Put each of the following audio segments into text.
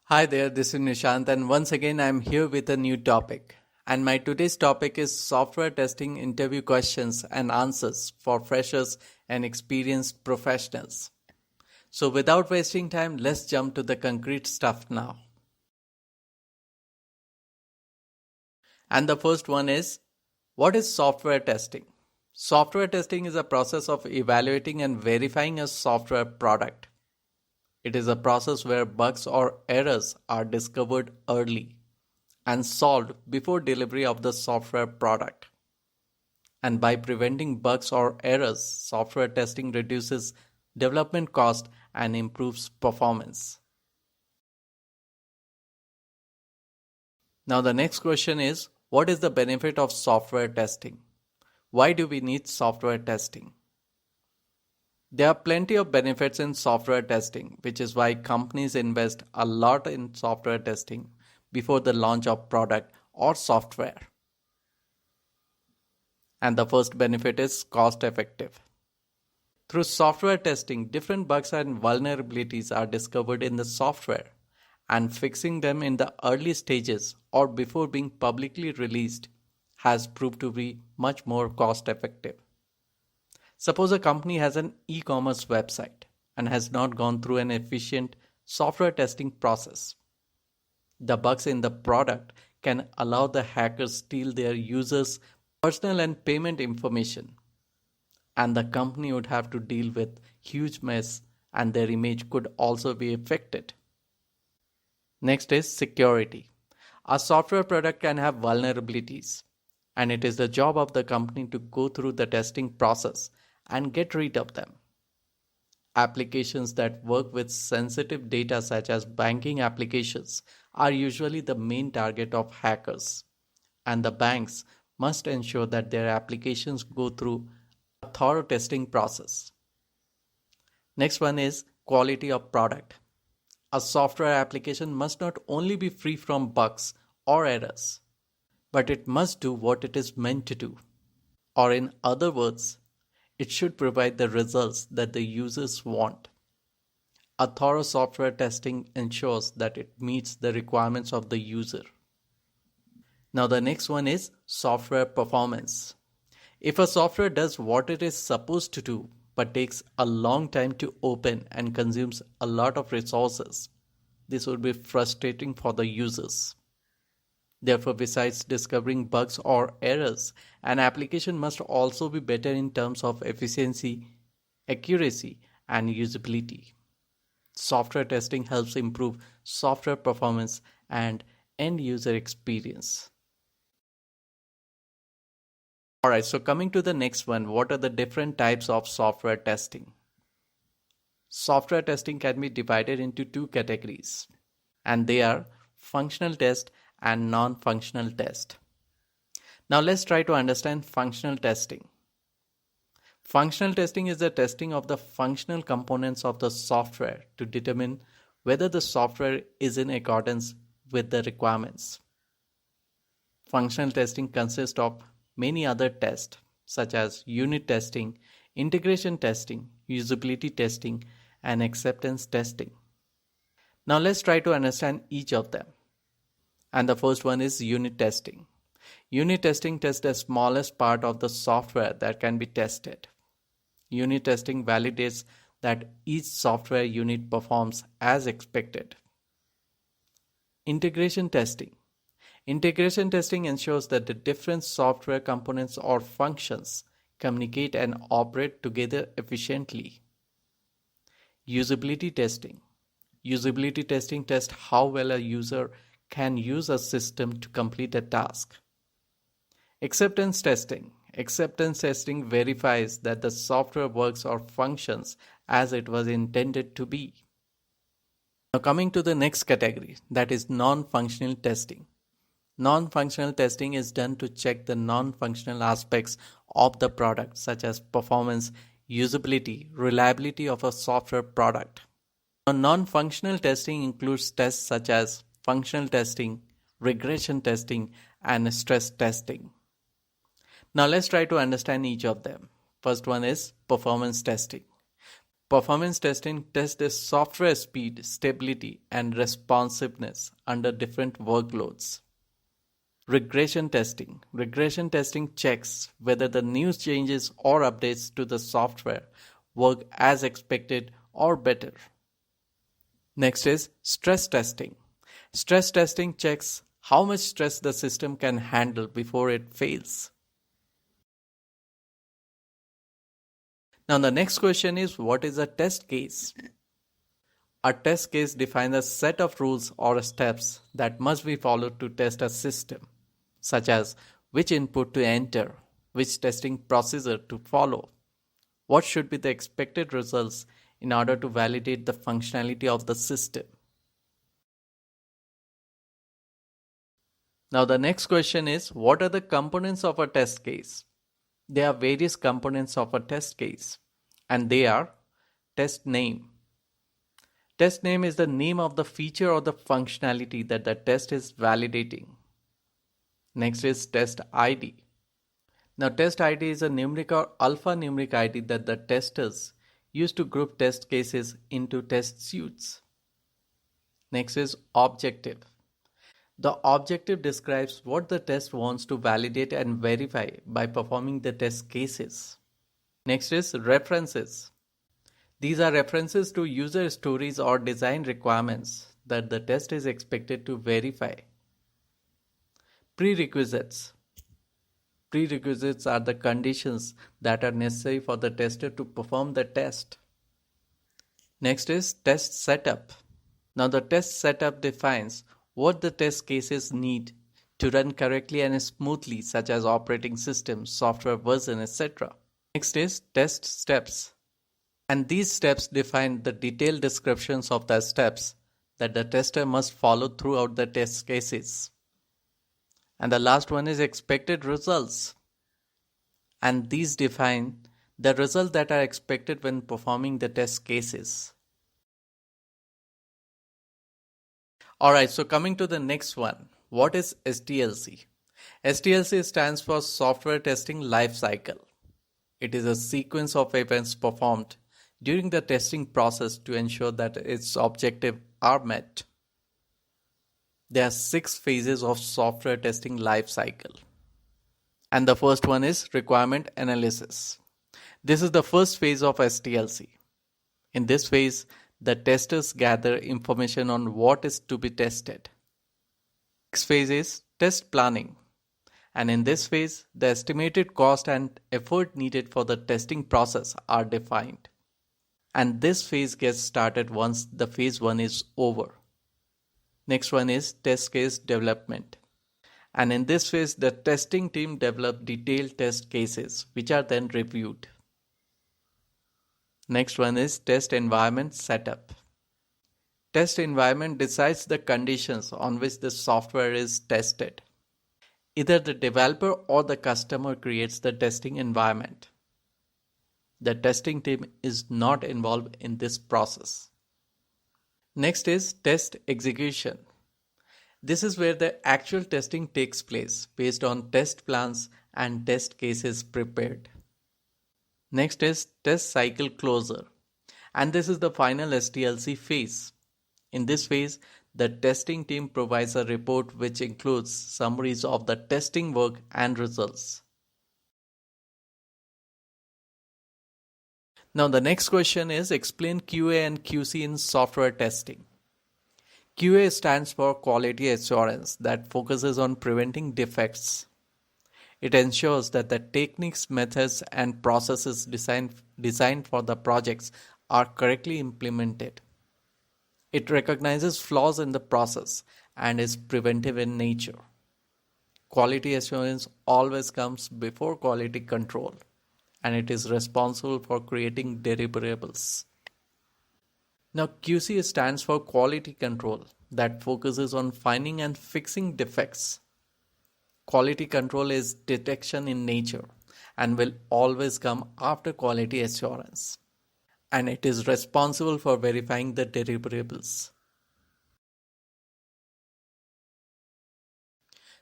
Hi there, this is Nishant, and once again I'm here with a new topic. And my today's topic is software testing interview questions and answers for freshers and experienced professionals. So without wasting time, let's jump to the concrete stuff now. And the first one is, what is software testing? Software testing is a process of evaluating and verifying a software product. It is a process where bugs or errors are discovered early and solved before delivery of the software product. And by preventing bugs or errors, software testing reduces development cost and improves performance. Now, the next question is, what is the benefit of software testing? Why do we need software testing? There are plenty of benefits in software testing, which is why companies invest a lot in software testing before the launch of product or software. And the first benefit is cost effective. Through software testing, different bugs and vulnerabilities are discovered in the software, and fixing them in the early stages or before being publicly released has proved to be much more cost effective. Suppose a company has an e-commerce website and has not gone through an efficient software testing process. The bugs in the product can allow the hackers steal their users' personal and payment information, and the company would have to deal with huge mess and their image could also be affected. Next is security. A software product can have vulnerabilities, and it is the job of the company to go through the testing process and get rid of them. Applications that work with sensitive data such as banking applications are usually the main target of hackers, and the banks must ensure that their applications go through a thorough testing process. Next one is quality of product. A software application must not only be free from bugs or errors, but it must do what it is meant to do. Or in other words, it should provide the results that the users want. A thorough software testing ensures that it meets the requirements of the user. Now the next one is software performance. If a software does what it is supposed to do but takes a long time to open and consumes a lot of resources, this would be frustrating for the users. Therefore, besides discovering bugs or errors, an application must also be better in terms of efficiency, accuracy, and usability. Software testing helps improve software performance and end user experience. Alright, so coming to the next one, what are the different types of software testing? Software testing can be divided into two categories, and they are functional test and non-functional test. Now let's try to understand functional testing. Functional testing is the testing of the functional components of the software to determine whether the software is in accordance with the requirements. Functional testing consists of many other tests such as unit testing, integration testing, usability testing, and acceptance testing. Now let's try to understand each of them. And the first one is unit testing. Unit testing tests the smallest part of the software that can be tested. Unit testing validates that each software unit performs as expected. Integration testing. Integration testing ensures that the different software components or functions communicate and operate together efficiently. Usability testing. Usability testing tests how well a user can use a system to complete a task. Acceptance testing. Acceptance testing verifies that the software works or functions as it was intended to be. Now coming to the next category, that is non-functional testing. Non-functional testing is done to check the non-functional aspects of the product such as performance, usability, reliability of a software product. Now, non-functional testing includes tests such as functional testing, regression testing, and stress testing. Now let's try to understand each of them. First one is performance testing. Performance testing tests the software speed, stability, and responsiveness under different workloads. Regression testing. Regression testing checks whether the new changes or updates to the software work as expected or better. Next is stress testing. Stress testing checks how much stress the system can handle before it fails. Now the next question is, what is a test case? A test case defines a set of rules or steps that must be followed to test a system, such as which input to enter, which testing procedure to follow, what should be the expected results in order to validate the functionality of the system. Now the next question is, what are the components of a test case? There are various components of a test case, and they are test name. Test name is the name of the feature or the functionality that the test is validating. Next is test ID. Now test ID is a numeric or alphanumeric ID that the testers use to group test cases into test suites. Next is objective. The objective describes what the test wants to validate and verify by performing the test cases. Next is references. These are references to user stories or design requirements that the test is expected to verify. Prerequisites. Prerequisites are the conditions that are necessary for the tester to perform the test. Next is test setup. Now the test setup defines what the test cases need to run correctly and smoothly, such as operating system, software version, etc. Next is test steps. And these steps define the detailed descriptions of the steps that the tester must follow throughout the test cases. And the last one is expected results. And these define the results that are expected when performing the test cases. Alright, so coming to the next one. What is SDLC? SDLC stands for Software Testing Life Cycle. It is a sequence of events performed during the testing process to ensure that its objectives are met. There are 6 phases of software testing life cycle. And the first one is requirement analysis. This is the first phase of STLC. In this phase, the testers gather information on what is to be tested. Next phase is test planning. And in this phase, the estimated cost and effort needed for the testing process are defined. And this phase gets started once the phase 1 is over. Next one is test case development. And in this phase, the testing team develop detailed test cases which are then reviewed. Next one is test environment setup. Test environment decides the conditions on which the software is tested. Either the developer or the customer creates the testing environment. The testing team is not involved in this process. Next is test execution. This is where the actual testing takes place based on test plans and test cases prepared. Next is test cycle closure. And this is the final STLC phase. In this phase, the testing team provides a report which includes summaries of the testing work and results. Now the next question is, explain QA and QC in software testing. QA stands for quality assurance that focuses on preventing defects. It ensures that the techniques, methods, and processes designed for the projects are correctly implemented. It recognizes flaws in the process and is preventive in nature. Quality assurance always comes before quality control, and it is responsible for creating deliverables. Now QC stands for quality control that focuses on finding and fixing defects. Quality control is detection in nature and will always come after quality assurance. And it is responsible for verifying the deliverables.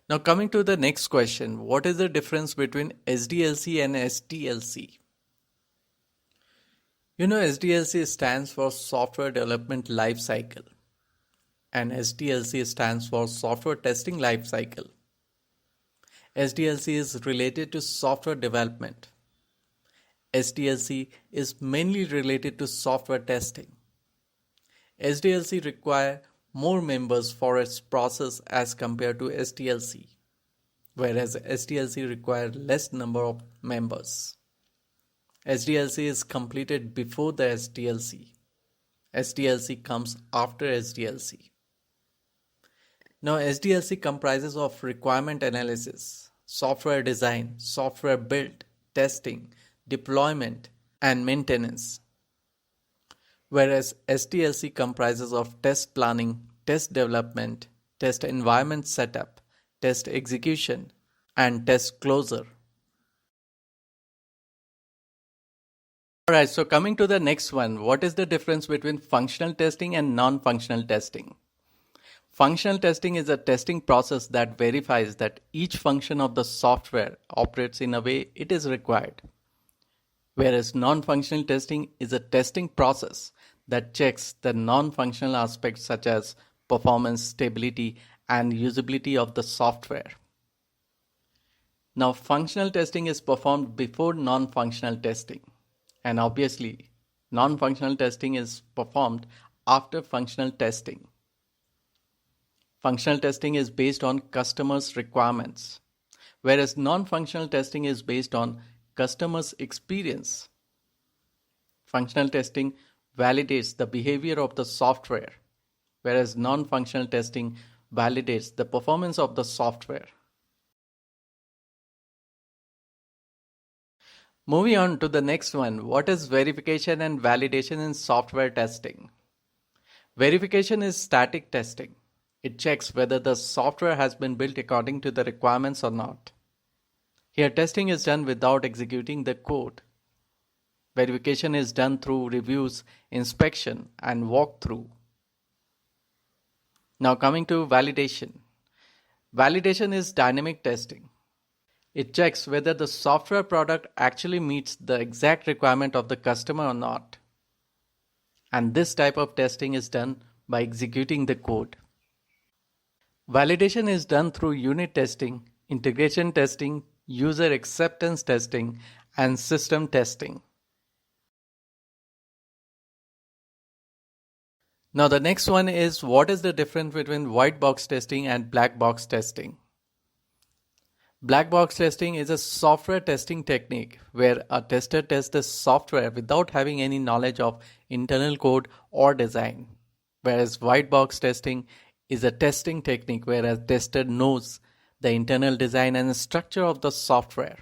Now coming to the next question, what is the difference between SDLC and STLC? SDLC stands for Software Development Life Cycle, and STLC stands for Software Testing Life Cycle. SDLC is related to software development. STLC is mainly related to software testing. SDLC require more members for its process as compared to STLC, whereas STLC require less number of members. SDLC is completed before the STLC. STLC comes after SDLC. Now SDLC comprises of requirement analysis, software design, software build, testing, deployment, and maintenance. Whereas STLC comprises of test planning, test development, test environment setup, test execution, and test closure. Alright, so coming to the next one, what is the difference between functional testing and non-functional testing? Functional testing is a testing process that verifies that each function of the software operates in a way it is required. Whereas non-functional testing is a testing process that checks the non-functional aspects such as performance, stability, and usability of the software. Now, functional testing is performed before non-functional testing. And obviously, non-functional testing is performed after functional testing. Functional testing is based on customers' requirements, whereas non-functional testing is based on customers' experience. Functional testing validates the behavior of the software, whereas non-functional testing validates the performance of the software. Moving on to the next one, what is verification and validation in software testing? Verification is static testing. It checks whether the software has been built according to the requirements or not. Here, testing is done without executing the code. Verification is done through reviews, inspection, and walkthrough. Now coming to validation. Validation is dynamic testing. It checks whether the software product actually meets the exact requirement of the customer or not. And this type of testing is done by executing the code. Validation is done through unit testing, integration testing, user acceptance testing, and system testing. Now the next one is, what is the difference between white box testing and black box testing? Black box testing is a software testing technique where a tester tests the software without having any knowledge of internal code or design. Whereas white box testing is a testing technique where a tester knows the internal design and structure of the software.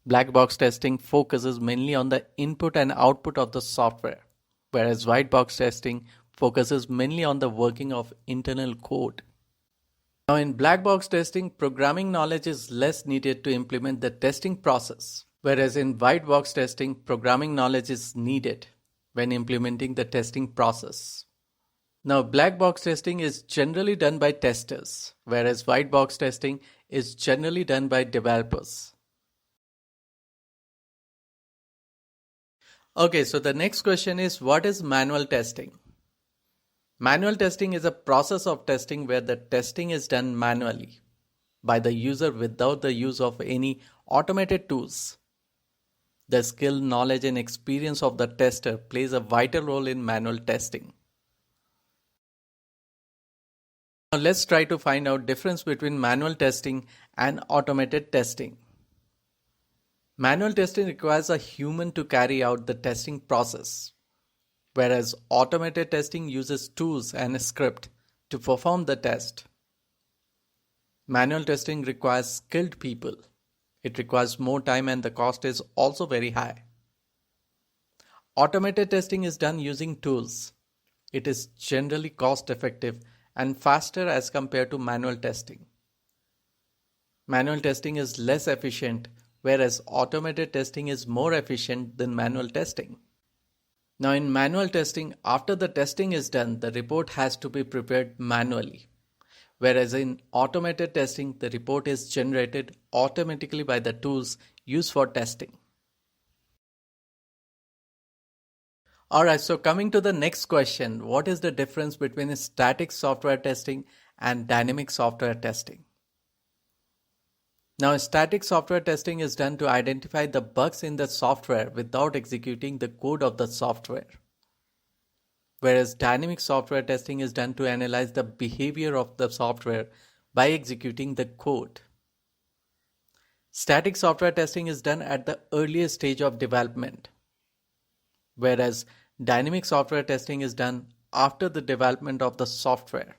Black box testing focuses mainly on the input and output of the software, whereas white box testing focuses mainly on the working of internal code. Now in black box testing, programming knowledge is less needed to implement the testing process, whereas in white box testing, programming knowledge is needed when implementing the testing process. Now black box testing is generally done by testers, whereas white box testing is generally done by developers. Okay, so the next question is, what is manual testing? Manual testing is a process of testing where the testing is done manually by the user without the use of any automated tools. The skill, knowledge, and experience of the tester plays a vital role in manual testing. Now let's try to find out difference between manual testing and automated testing. Manual testing requires a human to carry out the testing process, whereas automated testing uses tools and a script to perform the test. Manual testing requires skilled people. It requires more time and the cost is also very high. Automated testing is done using tools. It is generally cost effective and faster as compared to manual testing. Manual testing is less efficient, whereas automated testing is more efficient than manual testing. Now in manual testing, after the testing is done, the report has to be prepared manually. Whereas in automated testing, the report is generated automatically by the tools used for testing. Alright, so coming to the next question, what is the difference between static software testing and dynamic software testing? Now, static software testing is done to identify the bugs in the software without executing the code of the software. Whereas dynamic software testing is done to analyze the behavior of the software by executing the code. Static software testing is done at the earliest stage of development, whereas dynamic software testing is done after the development of the software.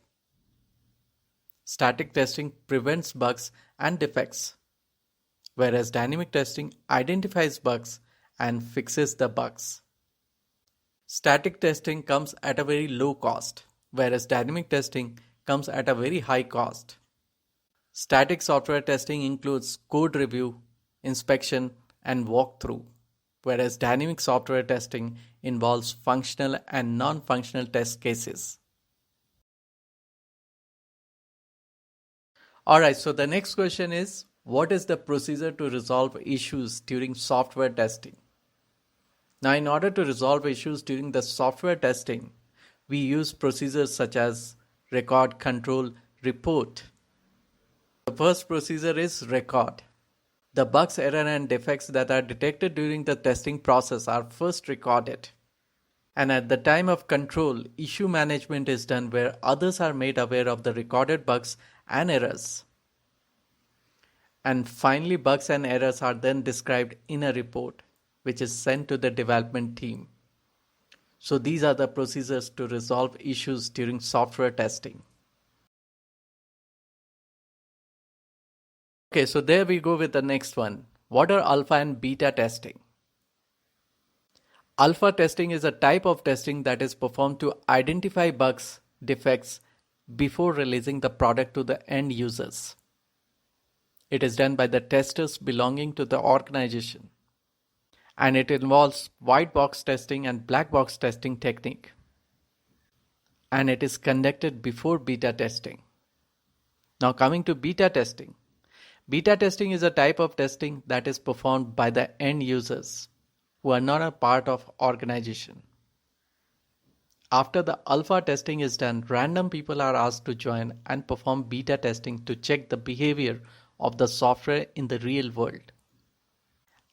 Static testing prevents bugs and defects, whereas dynamic testing identifies bugs and fixes the bugs. Static testing comes at a very low cost, whereas dynamic testing comes at a very high cost. Static software testing includes code review, inspection, and walkthrough, whereas dynamic software testing involves functional and non-functional test cases. Alright, so the next question is, what is the procedure to resolve issues during software testing? Now, in order to resolve issues during the software testing, we use procedures such as record, control, report. The first procedure is record. The bugs, errors, and defects that are detected during the testing process are first recorded. And at the time of control, issue management is done where others are made aware of the recorded bugs and errors. And finally, bugs and errors are then described in a report, which is sent to the development team. So these are the procedures to resolve issues during software testing. Okay, so there we go with the next one. What are alpha and beta testing? Alpha testing is a type of testing that is performed to identify bugs, defects before releasing the product to the end users. It is done by the testers belonging to the organization, and it involves white box testing and black box testing technique, and it is conducted before beta testing. Now coming to beta testing. Beta testing is a type of testing that is performed by the end users who are not a part of organization. After the alpha testing is done, random people are asked to join and perform beta testing to check the behavior of the software in the real world.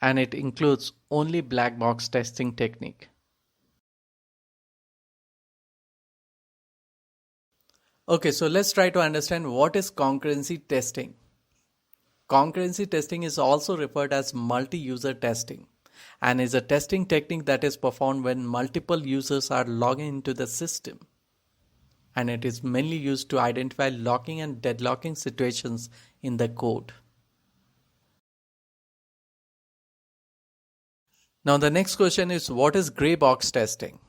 And it includes only black box testing technique. Okay, so let's try to understand what is concurrency testing. Concurrency testing is also referred as multi-user testing and is a testing technique that is performed when multiple users are logging into the system. And it is mainly used to identify locking and deadlocking situations in the code. Now the next question is, what is gray box testing?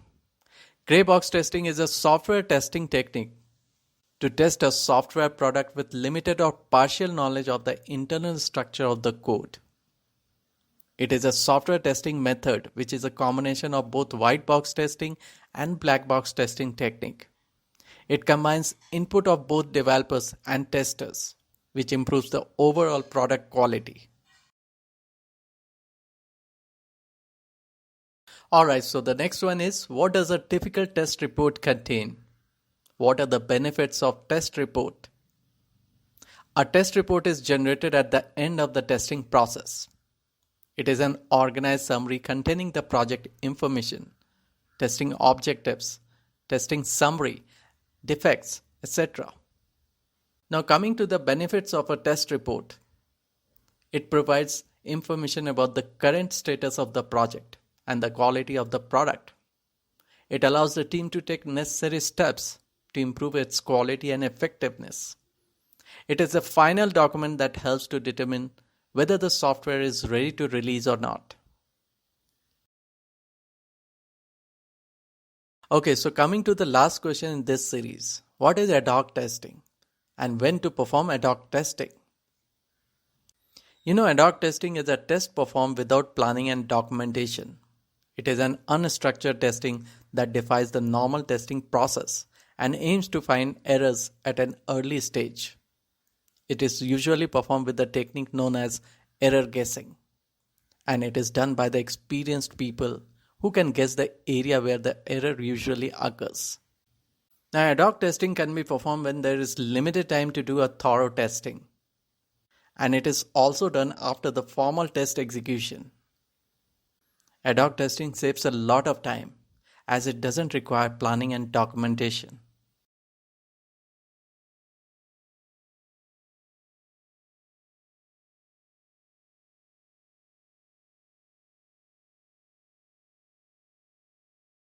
Gray box testing is a software testing technique to test a software product with limited or partial knowledge of the internal structure of the code. It is a software testing method which is a combination of both white box testing and black box testing technique. It combines input of both developers and testers, which improves the overall product quality. Alright, so the next one is, what does a typical test report contain? What are the benefits of test report? A test report is generated at the end of the testing process. It is an organized summary containing the project information, testing objectives, testing summary, defects, etc. Now coming to the benefits of a test report. It provides information about the current status of the project and the quality of the product. It allows the team to take necessary steps to improve its quality and effectiveness. It is a final document that helps to determine whether the software is ready to release or not. Okay, so coming to the last question in this series, what is adhoc testing and when to perform adhoc testing? Adhoc testing is a test performed without planning and documentation. It is an unstructured testing that defies the normal testing process and aims to find errors at an early stage. It is usually performed with the technique known as error guessing, and it is done by the experienced people Who can guess the area where the error usually occurs? Now, ad hoc testing can be performed when there is limited time to do a thorough testing, and it is also done after the formal test execution. Ad hoc testing saves a lot of time as it doesn't require planning and documentation.